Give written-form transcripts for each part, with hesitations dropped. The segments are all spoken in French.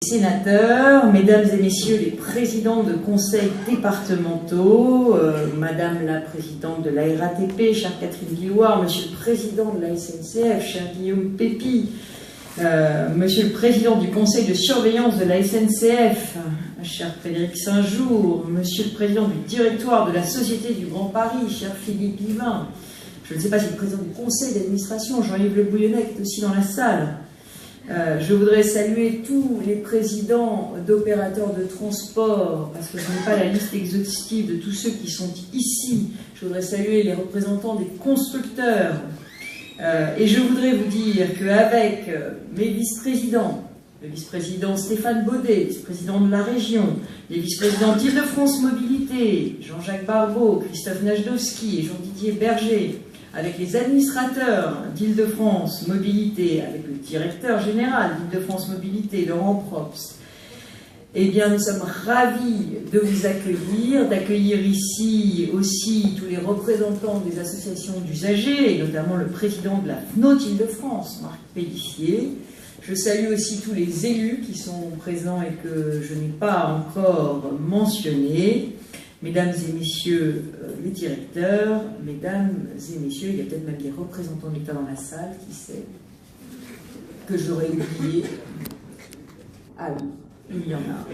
Sénateurs, mesdames et messieurs les présidents de conseils départementaux, madame la présidente de la RATP, chère Catherine Guillouard, monsieur le président de la SNCF, cher Guillaume Pépi, monsieur le président du conseil de surveillance de la SNCF, cher Frédéric Saint-Jour, monsieur le président du directoire de la Société du Grand Paris, cher Philippe Livin, je ne sais pas si le président du conseil d'administration, Jean-Yves Le Bouillonnec, est aussi dans la salle. Je voudrais saluer tous les présidents d'opérateurs de transport, parce que je n'ai pas la liste exhaustive de tous ceux qui sont ici. Je voudrais saluer les représentants des constructeurs. Et je voudrais vous dire qu'avec mes vice-présidents, le vice-président Stéphane Baudet, vice-président de la région, les vice-présidents d'Île-de-France Mobilité, Jean-Jacques Barbeau, Christophe Najdowski et Jean-Didier Berger, avec les administrateurs d'Île-de-France Mobilité, avec le directeur général d'Île-de-France Mobilité, Laurent Probst, eh bien, nous sommes ravis de vous accueillir, d'accueillir ici aussi tous les représentants des associations d'usagers, et notamment le président de la FNOT Île-de-France, Marc Pellissier. Je salue aussi tous les élus qui sont présents et que je n'ai pas encore mentionnés. Mesdames et messieurs les directeurs, mesdames et messieurs, il y a peut-être même des représentants de l'État dans la salle, qui sait, que j'aurais oublié. Ah oui, il y en a.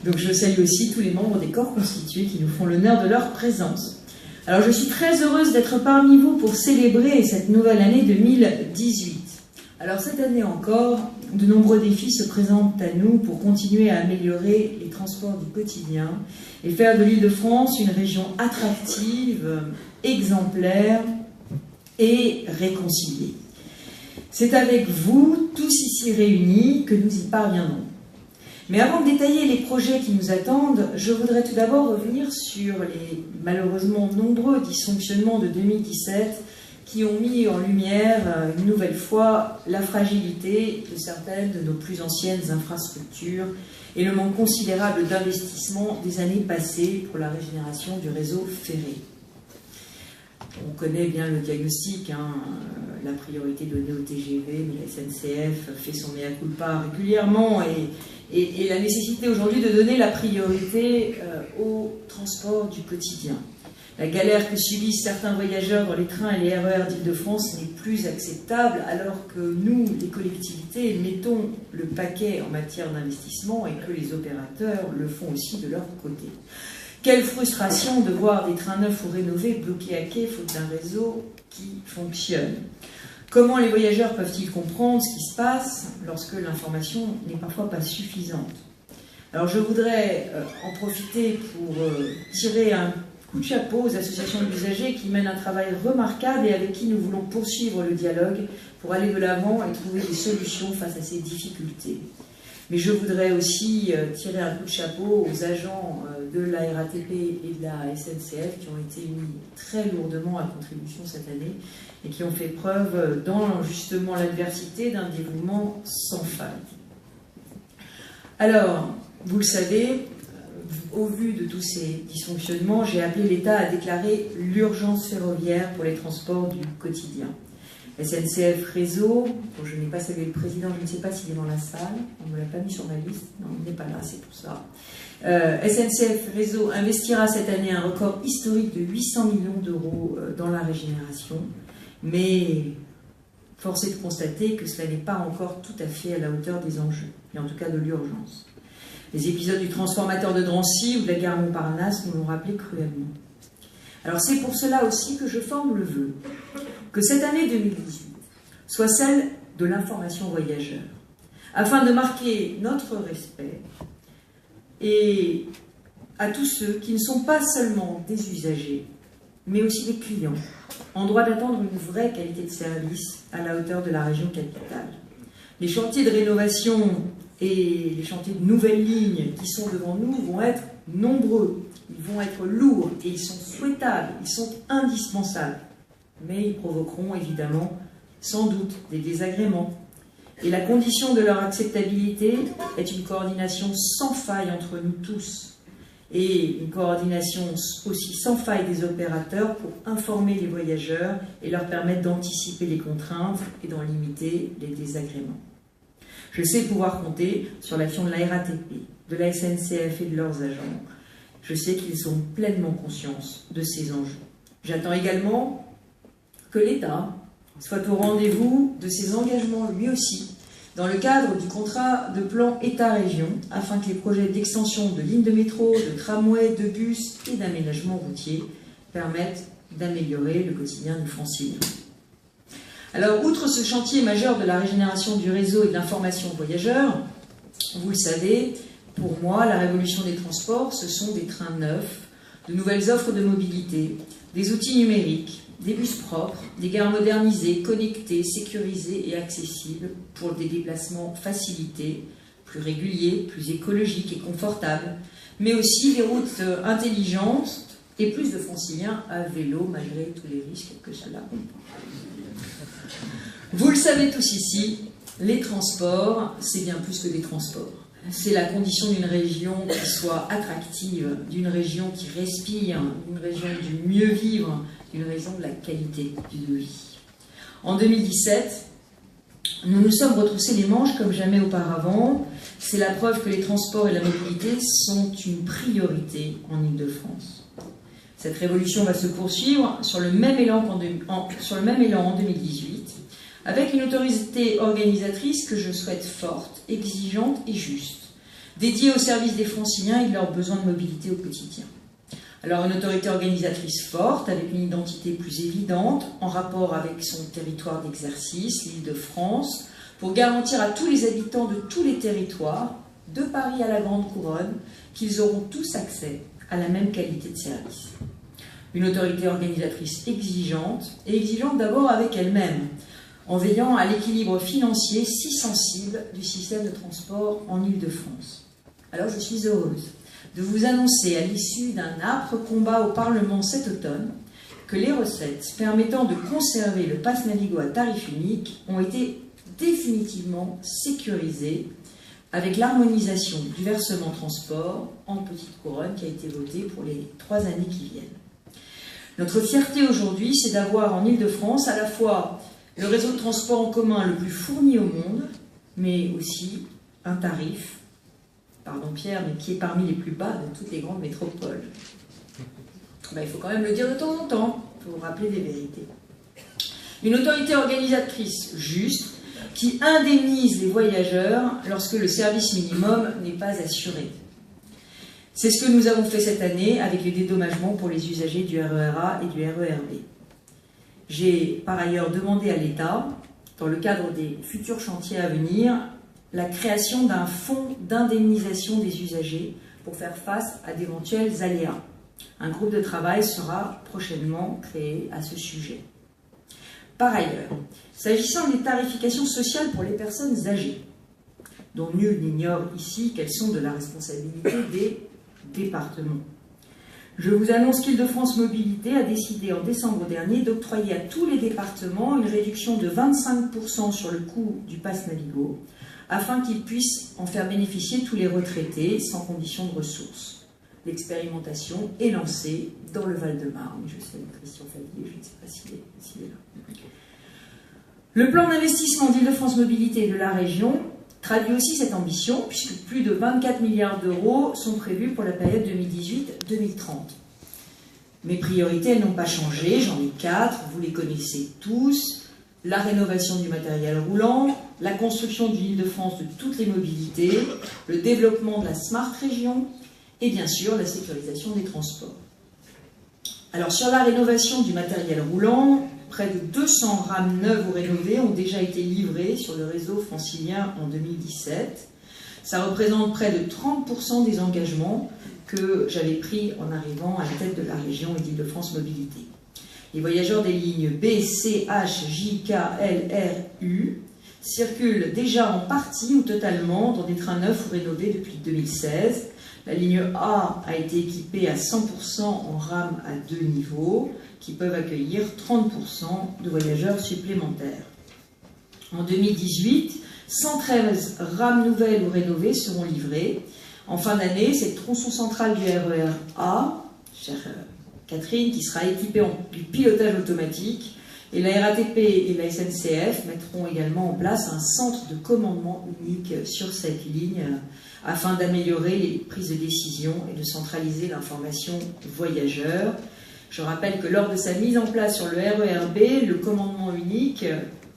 Donc je salue aussi tous les membres des corps constitués qui nous font l'honneur de leur présence. Alors je suis très heureuse d'être parmi vous pour célébrer cette nouvelle année 2018. Alors cette année encore, de nombreux défis se présentent à nous pour continuer à améliorer les transports du quotidien et faire de l'Île-de-France une région attractive, exemplaire et réconciliée. C'est avec vous, tous ici réunis, que nous y parviendrons. Mais avant de détailler les projets qui nous attendent, je voudrais tout d'abord revenir sur les malheureusement nombreux dysfonctionnements de 2017 qui ont mis en lumière une nouvelle fois la fragilité de certaines de nos plus anciennes infrastructures et le manque considérable d'investissement des années passées pour la régénération du réseau ferré. On connaît bien le diagnostic, la priorité donnée au TGV, mais la SNCF fait son mea culpa régulièrement et la nécessité aujourd'hui de donner la priorité au transport du quotidien. La galère que subissent certains voyageurs dans les trains et les RER d'Île-de-France n'est plus acceptable alors que nous, les collectivités, mettons le paquet en matière d'investissement et que les opérateurs le font aussi de leur côté. Quelle frustration de voir des trains neufs ou rénovés bloqués à quai faute d'un réseau qui fonctionne. Comment les voyageurs peuvent-ils comprendre ce qui se passe lorsque l'information n'est parfois pas suffisante? Alors je voudrais en profiter pour tirer un coup de chapeau aux associations d'usagers qui mènent un travail remarquable et avec qui nous voulons poursuivre le dialogue pour aller de l'avant et trouver des solutions face à ces difficultés. Mais je voudrais aussi tirer un coup de chapeau aux agents de la RATP et de la SNCF qui ont été mis très lourdement à contribution cette année et qui ont fait preuve dans justement l'adversité d'un dévouement sans faille. Alors, vous le savez, au vu de tous ces dysfonctionnements, j'ai appelé l'État à déclarer l'urgence ferroviaire pour les transports du quotidien. SNCF Réseau, dont je n'ai pas salué le président, je ne sais pas s'il est dans la salle, on ne me l'a pas mis sur ma liste, non, il n'est pas là, c'est pour ça. SNCF Réseau investira cette année un record historique de 800 millions d'euros dans la régénération, mais force est de constater que cela n'est pas encore tout à fait à la hauteur des enjeux, et en tout cas de l'urgence. Les épisodes du transformateur de Drancy ou de la gare Montparnasse nous l'ont rappelé cruellement. Alors c'est pour cela aussi que je forme le vœu que cette année 2018 soit celle de l'information voyageur, afin de marquer notre respect et à tous ceux qui ne sont pas seulement des usagers, mais aussi des clients, en droit d'attendre une vraie qualité de service à la hauteur de la région capitale. Les chantiers de rénovation et les chantiers de nouvelles lignes qui sont devant nous vont être nombreux, ils vont être lourds et ils sont souhaitables, ils sont indispensables. Mais ils provoqueront évidemment, sans doute, des désagréments. Et la condition de leur acceptabilité est une coordination sans faille entre nous tous et une coordination aussi sans faille des opérateurs pour informer les voyageurs et leur permettre d'anticiper les contraintes et d'en limiter les désagréments. Je sais pouvoir compter sur l'action de la RATP, de la SNCF et de leurs agents. Je sais qu'ils ont pleinement conscience de ces enjeux. J'attends également que l'État soit au rendez-vous de ses engagements lui aussi, dans le cadre du contrat de plan État-région, afin que les projets d'extension de lignes de métro, de tramway, de bus et d'aménagement routier permettent d'améliorer le quotidien du Francilien. Alors, outre ce chantier majeur de la régénération du réseau et de l'information aux voyageurs, vous le savez, pour moi, la révolution des transports, ce sont des trains neufs, de nouvelles offres de mobilité, des outils numériques, des bus propres, des gares modernisées, connectées, sécurisées et accessibles pour des déplacements facilités, plus réguliers, plus écologiques et confortables, mais aussi des routes intelligentes et plus de Franciliens à vélo malgré tous les risques que cela comporte. Vous le savez tous ici, les transports, c'est bien plus que des transports. C'est la condition d'une région qui soit attractive, d'une région qui respire, d'une région du mieux vivre, d'une région de la qualité de vie. En 2017, nous nous sommes retroussés les manches comme jamais auparavant. C'est la preuve que les transports et la mobilité sont une priorité en Île-de-France. Cette révolution va se poursuivre sur le même élan en 2018, avec une autorité organisatrice que je souhaite forte, exigeante et juste, dédiée au service des Franciliens et de leurs besoins de mobilité au quotidien. Alors une autorité organisatrice forte, avec une identité plus évidente, en rapport avec son territoire d'exercice, l'Île-de-France, pour garantir à tous les habitants de tous les territoires, de Paris à la Grande Couronne, qu'ils auront tous accès à la même qualité de service. Une autorité organisatrice exigeante, et exigeante d'abord avec elle-même, en veillant à l'équilibre financier si sensible du système de transport en Île-de-France. Alors je suis heureuse de vous annoncer à l'issue d'un âpre combat au Parlement cet automne que les recettes permettant de conserver le pass Navigo à tarif unique ont été définitivement sécurisées avec l'harmonisation du versement transport en petite couronne qui a été votée pour les 3 années qui viennent. Notre fierté aujourd'hui, c'est d'avoir en Île-de-France à la fois le réseau de transport en commun le plus fourni au monde, mais aussi un tarif, pardon Pierre, mais qui est parmi les plus bas de toutes les grandes métropoles. Il faut quand même le dire de temps en temps, pour rappeler des vérités. Une autorité organisatrice juste, qui indemnise les voyageurs lorsque le service minimum n'est pas assuré. C'est ce que nous avons fait cette année avec les dédommagements pour les usagers du RER A et du RER B. J'ai par ailleurs demandé à l'État, dans le cadre des futurs chantiers à venir, la création d'un fonds d'indemnisation des usagers pour faire face à d'éventuels aléas. Un groupe de travail sera prochainement créé à ce sujet. Par ailleurs, s'agissant des tarifications sociales pour les personnes âgées, dont nul n'ignore ici qu'elles sont de la responsabilité des départements, je vous annonce qu'Île-de-France Mobilité a décidé en décembre dernier d'octroyer à tous les départements une réduction de 25% sur le coût du pass Navigo, afin qu'ils puissent en faire bénéficier tous les retraités sans condition de ressources. L'expérimentation est lancée dans le Val-de-Marne. Je salue Christian Favier, je ne sais pas s'il est là. Le plan d'investissement d'Île-de-France Mobilité et de la région traduit aussi cette ambition, puisque plus de 24 milliards d'euros sont prévus pour la période 2018-2030. Mes priorités, elles n'ont pas changé, j'en ai 4, vous les connaissez tous. La rénovation du matériel roulant, la construction d'une Île-de-France de toutes les mobilités, le développement de la Smart Région et bien sûr la sécurisation des transports. Alors sur la rénovation du matériel roulant, près de 200 rames neuves ou rénovées ont déjà été livrées sur le réseau francilien en 2017. Ça représente près de 30% des engagements que j'avais pris en arrivant à la tête de la région et d'Île-de-France Mobilité. Les voyageurs des lignes B, C, H, J, K, L, R, U circulent déjà en partie ou totalement dans des trains neufs ou rénovés depuis 2016. La ligne A a été équipée à 100% en rames à 2 niveaux qui peuvent accueillir 30% de voyageurs supplémentaires. En 2018, 113 rames nouvelles ou rénovées seront livrées. En fin d'année, c'est le tronçon central du RER A, chère Catherine, qui sera équipé du pilotage automatique, Et la RATP et la SNCF mettront également en place un centre de commandement unique sur cette ligne afin d'améliorer les prises de décision et de centraliser l'information voyageurs. Je rappelle que lors de sa mise en place sur le RER B, le commandement unique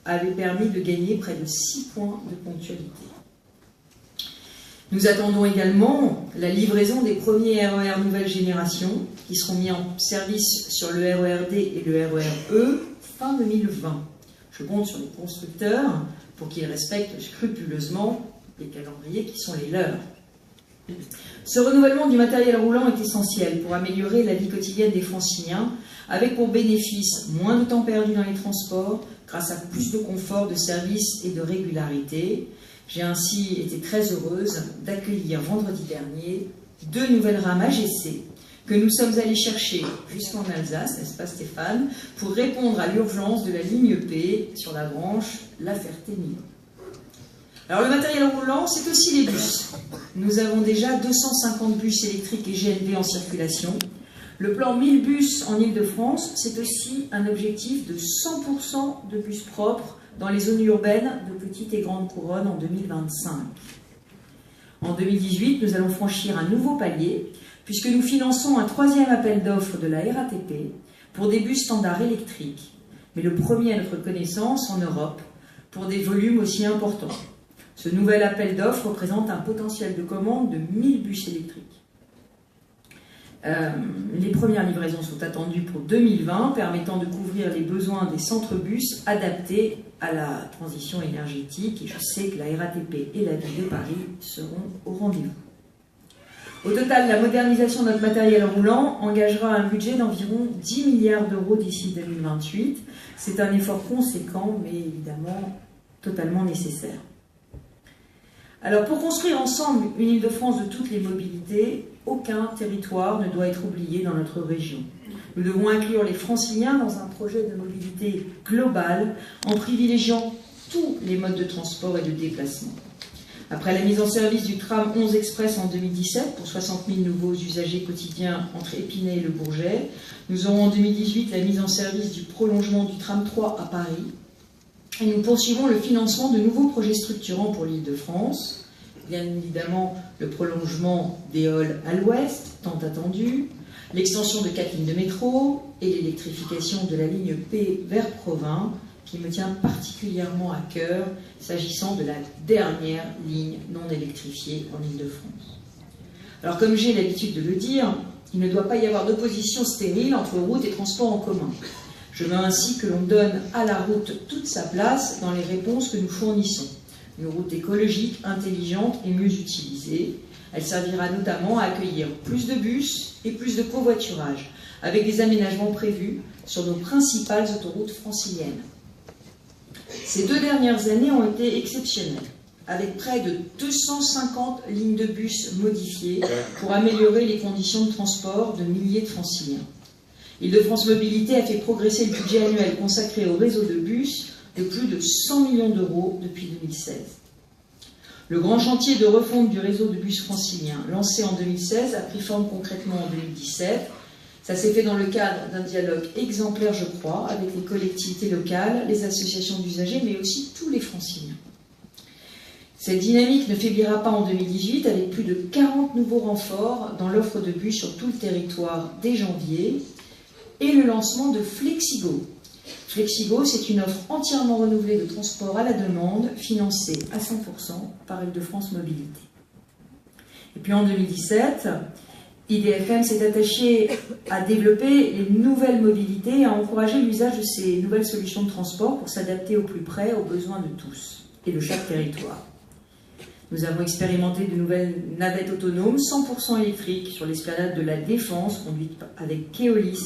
avait permis de gagner près de 6 points de ponctualité. Nous attendons également la livraison des premiers RER nouvelle génération qui seront mis en service sur le RER D et le RER E fin 2020. Je compte sur les constructeurs pour qu'ils respectent scrupuleusement les calendriers qui sont les leurs. Ce renouvellement du matériel roulant est essentiel pour améliorer la vie quotidienne des Franciliens, avec pour bénéfice moins de temps perdu dans les transports, grâce à plus de confort, de service et de régularité. J'ai ainsi été très heureuse d'accueillir vendredi dernier 2 nouvelles rames AGC que nous sommes allés chercher jusqu'en Alsace, n'est-ce pas Stéphane, pour répondre à l'urgence de la ligne P sur la branche La Ferté-Millau. Alors le matériel roulant, c'est aussi les bus. Nous avons déjà 250 bus électriques et GNV en circulation. Le plan 1000 bus en Ile-de-France, c'est aussi un objectif de 100% de bus propres dans les zones urbaines de petite et grande couronne en 2025. En 2018, nous allons franchir un nouveau palier puisque nous finançons un 3e appel d'offres de la RATP pour des bus standards électriques, mais le premier à notre connaissance en Europe pour des volumes aussi importants. Ce nouvel appel d'offres représente un potentiel de commande de 1000 bus électriques. Les premières livraisons sont attendues pour 2020, permettant de couvrir les besoins des centres-bus adaptés à la transition énergétique. Et je sais que la RATP et la ville de Paris seront au rendez-vous. Au total, la modernisation de notre matériel roulant engagera un budget d'environ 10 milliards d'euros d'ici 2028. C'est un effort conséquent, mais évidemment totalement nécessaire. Alors, pour construire ensemble une Île-de-France de toutes les mobilités, aucun territoire ne doit être oublié dans notre région. Nous devons inclure les Franciliens dans un projet de mobilité globale en privilégiant tous les modes de transport et de déplacement. Après la mise en service du tram 11 Express en 2017 pour 60 000 nouveaux usagers quotidiens entre Épinay et Le Bourget, nous aurons en 2018 la mise en service du prolongement du tram 3 à Paris. Et nous poursuivons le financement de nouveaux projets structurants pour l'Île-de-France. Bien évidemment, le prolongement des halls à l'ouest, tant attendu, l'extension de 4 lignes de métro et l'électrification de la ligne P vers Provins, qui me tient particulièrement à cœur, s'agissant de la dernière ligne non électrifiée en Île-de-France. Alors, comme j'ai l'habitude de le dire, il ne doit pas y avoir d'opposition stérile entre route et transport en commun. Je veux ainsi que l'on donne à la route toute sa place dans les réponses que nous fournissons. Une route écologique, intelligente et mieux utilisée. Elle servira notamment à accueillir plus de bus et plus de covoiturage, avec des aménagements prévus sur nos principales autoroutes franciliennes. Ces 2 dernières années ont été exceptionnelles, avec près de 250 lignes de bus modifiées pour améliorer les conditions de transport de milliers de Franciliens. Île-de-France Mobilité a fait progresser le budget annuel consacré au réseau de bus de plus de 100 millions d'euros depuis 2016. Le grand chantier de refonte du réseau de bus francilien, lancé en 2016, a pris forme concrètement en 2017. Ça s'est fait dans le cadre d'un dialogue exemplaire, je crois, avec les collectivités locales, les associations d'usagers, mais aussi tous les franciliens. Cette dynamique ne faiblira pas en 2018, avec plus de 40 nouveaux renforts dans l'offre de bus sur tout le territoire dès janvier, et le lancement de Flexigo. Flexigo, c'est une offre entièrement renouvelée de transport à la demande, financée à 100% par Île-de-France Mobilité. Et puis en 2017, IDFM s'est attaché à développer les nouvelles mobilités et à encourager l'usage de ces nouvelles solutions de transport pour s'adapter au plus près aux besoins de tous et de chaque territoire. Nous avons expérimenté de nouvelles navettes autonomes 100% électriques sur l'esplanade de la Défense, conduite avec Keolis.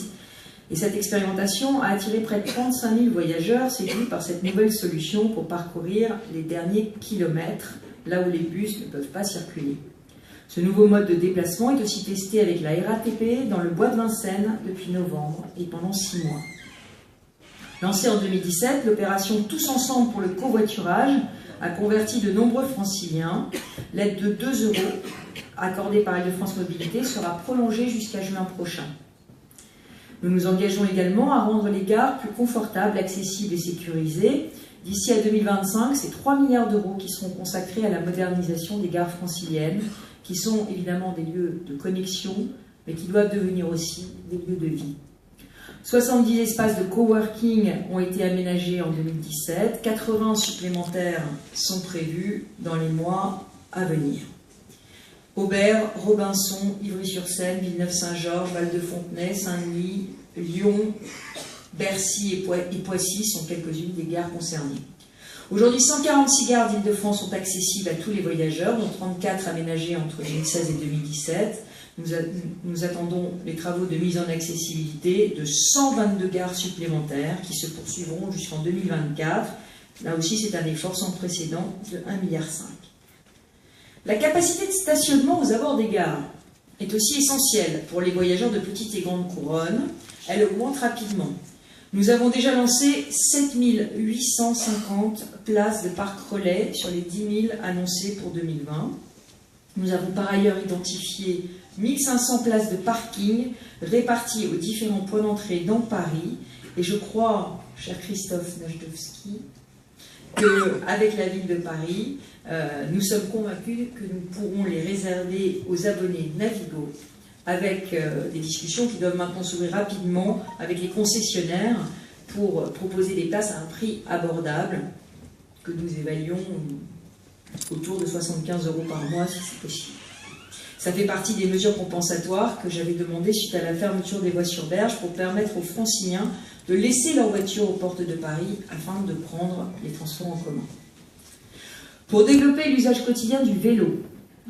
Et cette expérimentation a attiré près de 35 000 voyageurs séduits par cette nouvelle solution pour parcourir les derniers kilomètres, là où les bus ne peuvent pas circuler. Ce nouveau mode de déplacement est aussi testé avec la RATP dans le bois de Vincennes depuis novembre et pendant 6 mois. Lancée en 2017, l'opération Tous Ensemble pour le covoiturage a converti de nombreux franciliens. L'aide de 2 € accordée par Île-de-France Mobilité sera prolongée jusqu'à juin prochain. Nous nous engageons également à rendre les gares plus confortables, accessibles et sécurisées. D'ici à 2025, c'est 3 milliards d'euros qui seront consacrés à la modernisation des gares franciliennes, qui sont évidemment des lieux de connexion, mais qui doivent devenir aussi des lieux de vie. 70 espaces de coworking ont été aménagés en 2017, 80 supplémentaires sont prévus dans les mois à venir. Aubert, Robinson, Ivry-sur-Seine, Villeneuve-Saint-Georges, Val-de-Fontenay, Saint-Denis, Lyon, Bercy et Poissy sont quelques-unes des gares concernées. Aujourd'hui, 146 gares d'Île-de-France sont accessibles à tous les voyageurs, dont 34 aménagées entre 2016 et 2017. Nous attendons les travaux de mise en accessibilité de 122 gares supplémentaires qui se poursuivront jusqu'en 2024. Là aussi, c'est un effort sans précédent de 1,5 milliard. La capacité de stationnement aux abords des gares est aussi essentielle pour les voyageurs de petite et grande couronne. Elle augmente rapidement. Nous avons déjà lancé 7850 places de parc relais sur les 10 000 annoncées pour 2020. Nous avons par ailleurs identifié 1500 places de parking réparties aux différents points d'entrée dans Paris. Et je crois, cher Christophe Najdowski, qu'avec la ville de Paris, nous sommes convaincus que nous pourrons les réserver aux abonnés Navigo, avec des discussions qui doivent maintenant s'ouvrir rapidement avec les concessionnaires pour proposer des places à un prix abordable que nous évaluons autour de 75 € par mois si c'est possible. Ça fait partie des mesures compensatoires que j'avais demandées suite à la fermeture des voies sur berge pour permettre aux Franciliens de laisser leur voiture aux portes de Paris afin de prendre les transports en commun. Pour développer l'usage quotidien du vélo,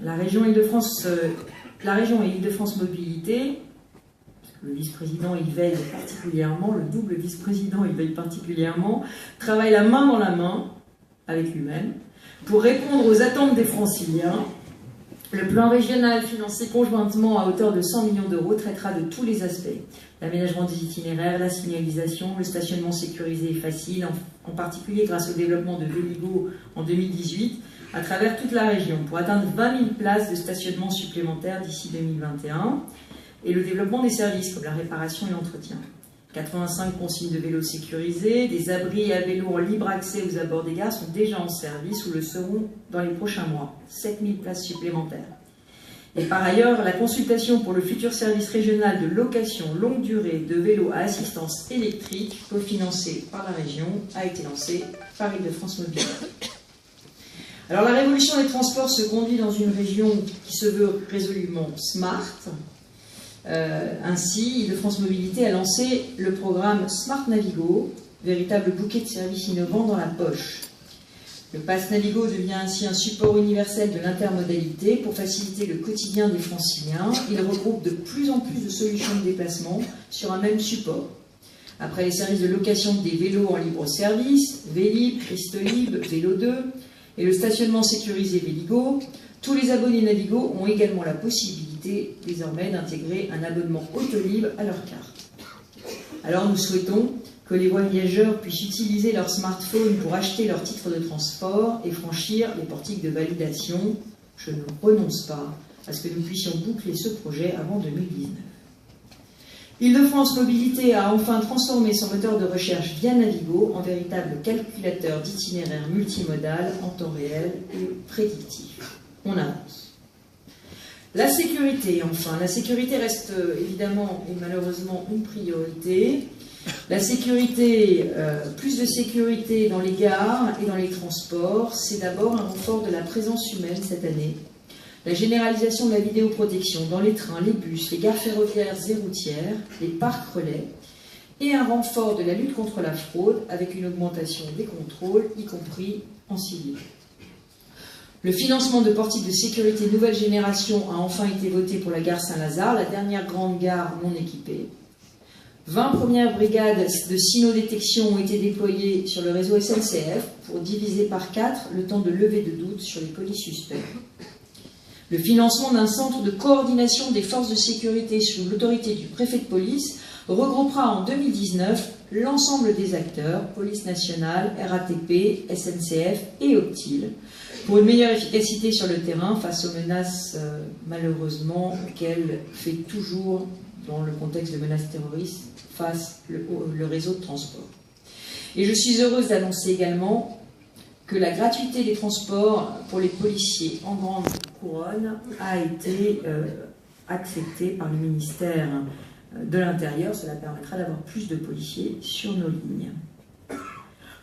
la région Île-de-France et Île-de-France Mobilité, le vice-président y veille particulièrement, le double vice-président y veille particulièrement, travaille la main dans la main avec lui-même pour répondre aux attentes des Franciliens. Le plan régional financé conjointement à hauteur de 100 millions d'euros traitera de tous les aspects. L'aménagement des itinéraires, la signalisation, le stationnement sécurisé et facile, en particulier grâce au développement de Véligo en 2018, à travers toute la région, pour atteindre 20 000 places de stationnement supplémentaires d'ici 2021, et le développement des services comme la réparation et l'entretien. 85 consignes de vélos sécurisés, des abris à vélo en libre accès aux abords des gares sont déjà en service ou le seront dans les prochains mois. 7 000 places supplémentaires. Et par ailleurs, la consultation pour le futur service régional de location longue durée de vélos à assistance électrique, cofinancé par la région, a été lancée par Île-de-France Mobilité. Alors la révolution des transports se conduit dans une région qui se veut résolument smart. Ainsi, Île-de-France Mobilité a lancé le programme Smart Navigo, véritable bouquet de services innovants dans la poche. Le Pass Navigo devient ainsi un support universel de l'intermodalité pour faciliter le quotidien des Franciliens. Il regroupe de plus en plus de solutions de déplacement sur un même support. Après les services de location des vélos en libre service, Vélib, Christolib, Vélo 2 et le stationnement sécurisé Véligo, tous les abonnés Navigo ont également la possibilité désormais d'intégrer un abonnement Autolib à leur carte. Alors nous souhaitons que les voyageurs puissent utiliser leur smartphone pour acheter leur titre de transport et franchir les portiques de validation. Je ne renonce pas à ce que nous puissions boucler ce projet avant 2019. Île-de-France Mobilité a enfin transformé son moteur de recherche via Navigo en véritable calculateur d'itinéraire multimodal en temps réel et prédictif. On avance. La sécurité, enfin. La sécurité reste évidemment et malheureusement une priorité. La sécurité, plus de sécurité dans les gares et dans les transports, c'est d'abord un renfort de la présence humaine cette année. La généralisation de la vidéoprotection dans les trains, les bus, les gares ferroviaires et routières, les parcs relais, et un renfort de la lutte contre la fraude avec une augmentation des contrôles, y compris en civil. Le financement de portiques de sécurité nouvelle génération a enfin été voté pour la gare Saint-Lazare, la dernière grande gare non équipée. 20 premières brigades de cynodétection ont été déployées sur le réseau SNCF pour diviser par 4 le temps de levée de doute sur les colis suspects. Le financement d'un centre de coordination des forces de sécurité sous l'autorité du préfet de police regroupera en 2019 l'ensemble des acteurs, police nationale, RATP, SNCF et Optile, pour une meilleure efficacité sur le terrain face aux menaces malheureusement auxquelles fait toujours dans le contexte de menaces terroristes, fasse le réseau de transport. Et je suis heureuse d'annoncer également que la gratuité des transports pour les policiers en grande couronne a été acceptée par le ministère de l'Intérieur. Cela permettra d'avoir plus de policiers sur nos lignes.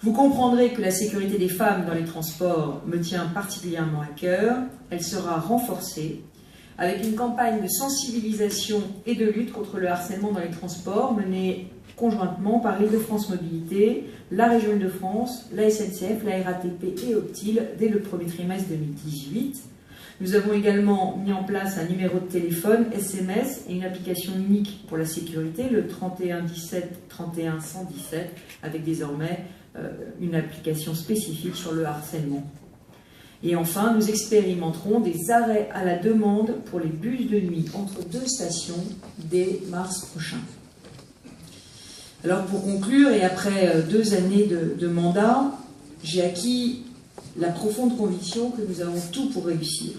Vous comprendrez que la sécurité des femmes dans les transports me tient particulièrement à cœur. Elle sera renforcée avec une campagne de sensibilisation et de lutte contre le harcèlement dans les transports menée conjointement par l'Île-de-France Mobilité, la région Île-de-France, la SNCF, la RATP et Optile dès le premier trimestre 2018. Nous avons également mis en place un numéro de téléphone, SMS et une application unique pour la sécurité, le 31 17 31 117, avec désormais une application spécifique sur le harcèlement. Et enfin, nous expérimenterons des arrêts à la demande pour les bus de nuit entre deux stations dès mars prochain. Alors pour conclure, et après 2 années de mandat, j'ai acquis la profonde conviction que nous avons tout pour réussir,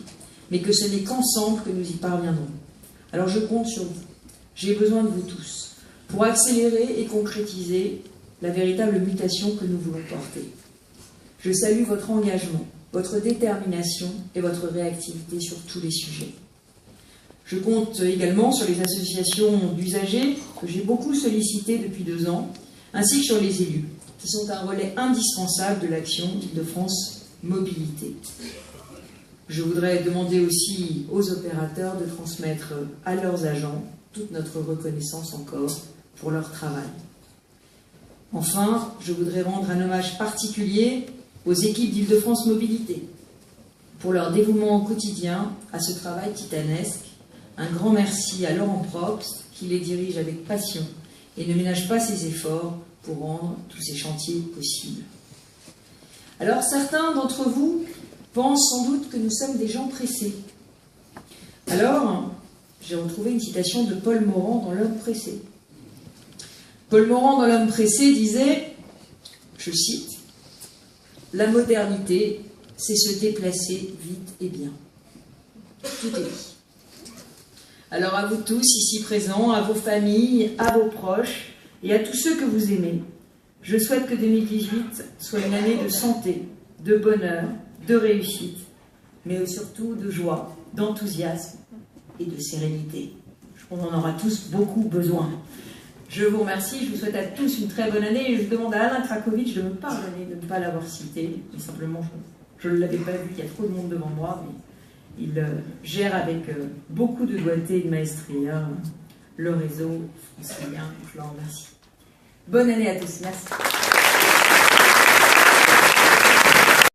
mais que ce n'est qu'ensemble que nous y parviendrons. Alors je compte sur vous. J'ai besoin de vous tous pour accélérer et concrétiser la véritable mutation que nous voulons porter. Je salue votre engagement, votre détermination et votre réactivité sur tous les sujets. Je compte également sur les associations d'usagers que j'ai beaucoup sollicitées depuis 2 ans, ainsi que sur les élus, qui sont un relais indispensable de l'action d'Île-de-France Mobilité. Je voudrais demander aussi aux opérateurs de transmettre à leurs agents toute notre reconnaissance encore pour leur travail. Enfin, je voudrais rendre un hommage particulier aux équipes d'Île-de-France Mobilité pour leur dévouement au quotidien à ce travail titanesque. Un grand merci à Laurent Probst qui les dirige avec passion et ne ménage pas ses efforts pour rendre tous ces chantiers possibles. Alors certains d'entre vous pensent sans doute que nous sommes des gens pressés. Alors, j'ai retrouvé une citation de Paul Morand dans L'Homme pressé. Paul Morand dans L'Homme pressé disait, je cite, « La modernité, c'est se déplacer vite et bien. » Tout est dit. Alors à vous tous ici présents, à vos familles, à vos proches et à tous ceux que vous aimez, je souhaite que 2018 soit une année de santé, de bonheur, de réussite, mais surtout de joie, d'enthousiasme et de sérénité. On en aura tous beaucoup besoin. Je vous remercie, je vous souhaite à tous une très bonne année et je demande à Alain Krakowicz de me pardonner de ne pas l'avoir cité, mais simplement je ne l'avais pas vu, il y a trop de monde devant moi, mais il gère avec beaucoup de doigté et de maestria le réseau francilien. Je le remercie. Bonne année à tous. Merci.